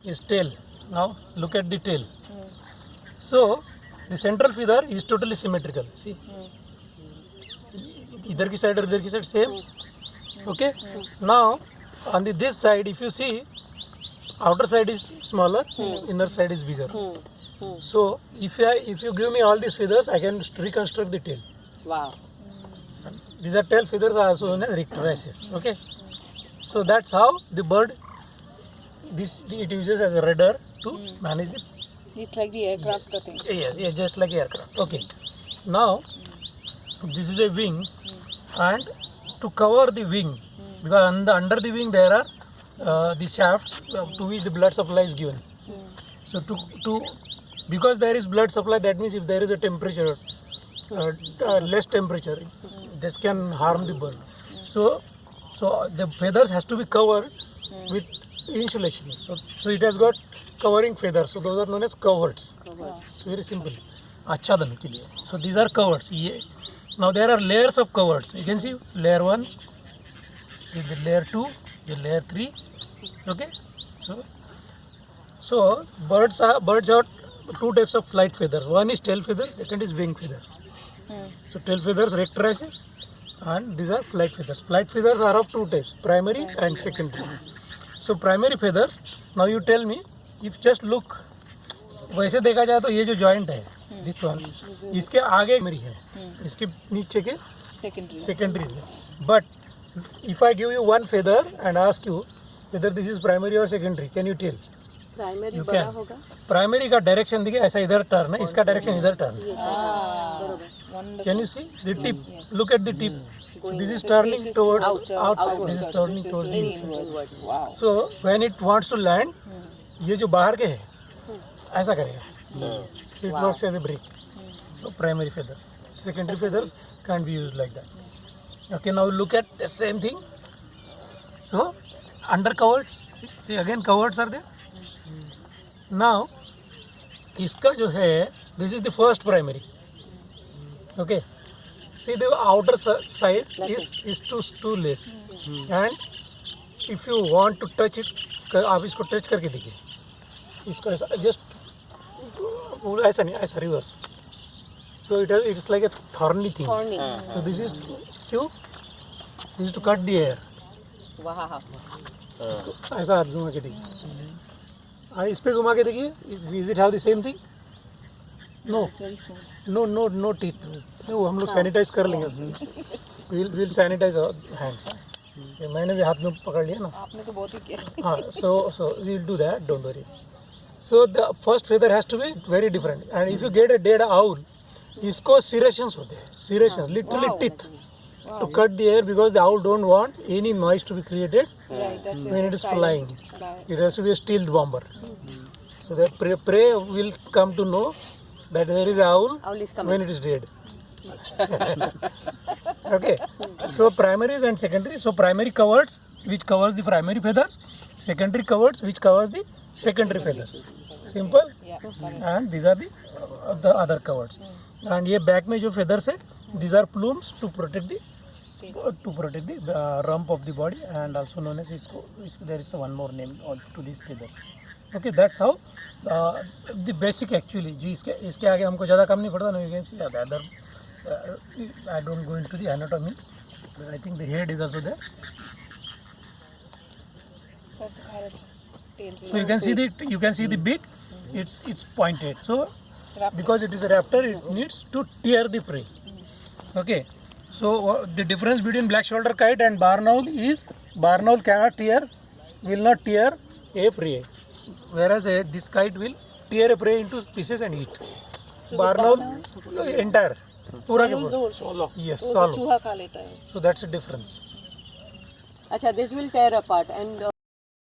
is tail. Now look at the tail. So the central feather is totally symmetrical. See, इधर की side और इधर की side same. Okay. Now on this side, if you see, outer side is smaller, inner side is bigger. So if you give me all these feathers, I can reconstruct the tail. Wow. These are tail feathers are also known as rectrices. Okay. So that's how the bird. It uses as a radar to manage the. It's like the aircraft thing. Yes, just like aircraft. Okay. Now this is a wing, and to cover the wing, because under the wing there are the shafts to which the blood supply is given. So because there is blood supply, that means if there is a temperature, less temperature, this can harm the bird. So the feathers has to be covered with insulation. So it has got covering feathers. So those are known as coverts. Very simple. Achhadan ke liye. So these are coverts. Now there are layers of coverts. You can see layer 1, the layer 2, the layer 3. Okay. So birds have two types of flight feathers. One is tail feathers, second is wing feathers. So tail feathers, rectrices, and these are flight feathers. Flight feathers are of two types, primary and secondary. So primary feathers, now you tell me, if just look, वैसे देखा जाए तो ये जो joint है, this one, इसके आगे मेरी है, इसके नीचे के secondary है. But if I give you one feather and ask you whether this is primary or secondary, can you tell? Primary You बड़ा can. होगा. Primary का डायरेक्शन देखिए ऐसा इधर टर्न है, इसका डायरेक्शन इधर टर्न है. बरोबर. Can you see the tip? Look at the tip. So this is turning towards outside. This is turning towards the inside. Wow. So when it wants to land, ये जो बाहर के है, ऐसा करेगा. So it works as a brake. So primary feathers. Secondary feathers can't be used like that. Okay, now look at the same thing. So under coverts, see again coverts are there. Now इसका जो है, this is the first primary. Okay. See the outer side is too less, and if you want to touch it, आप इसको touch करके देखिए, इसको ऐसा just ऐसा नहीं, ऐसा reverse. So it's like a thorny thing. So this is to cut the air. Wow. इसको ऐसा हाथ घुमा के देखिए, इस पे घुमा के देखिए. Is it have the same thing? No. No teeth. No, हम लोग सैनिटाइज कर लेंगे. We'll sanitize our hands. मैंने भी हाथ में पकड़ लिया ना. आपने तो बहुत ही किया. हाँ, so we'll do that. Don't worry. So the first feather has to be very different. And if you get a dead owl, इसको serrations होते हैं. Serrations, literally teeth, to cut the air, because the owl don't want any noise to be created when it is flying. It has to be a stealth bomber. So the prey will come to know that there is an owl when it is dead. Okay. So primaries and secondary. So primary coverts, which covers the primary feathers. Secondary coverts, which covers the secondary feathers. Simple. And these are the other coverts. And ये back में जो feathers है, these are plumes to protect the rump of the body, and also known as there is one more name to these feathers. Okay, that's how the basic actually. जी इसके आगे हमको ज़्यादा काम नहीं पड़ता ना. You can see the other. I don't go into the anatomy, but I think the head is also there. So you can see the beak. It's pointed. So because it is a raptor, it needs to tear the prey. Okay. So the difference between black shoulder kite and barn owl is barn owl will not tear a prey, whereas this kite will tear a prey into pieces and eat. So barn owl entire, पूरा के पूरा. Yes, swallow. चूहा खा लेता है. So that's the difference. अच्छा, this will tear apart and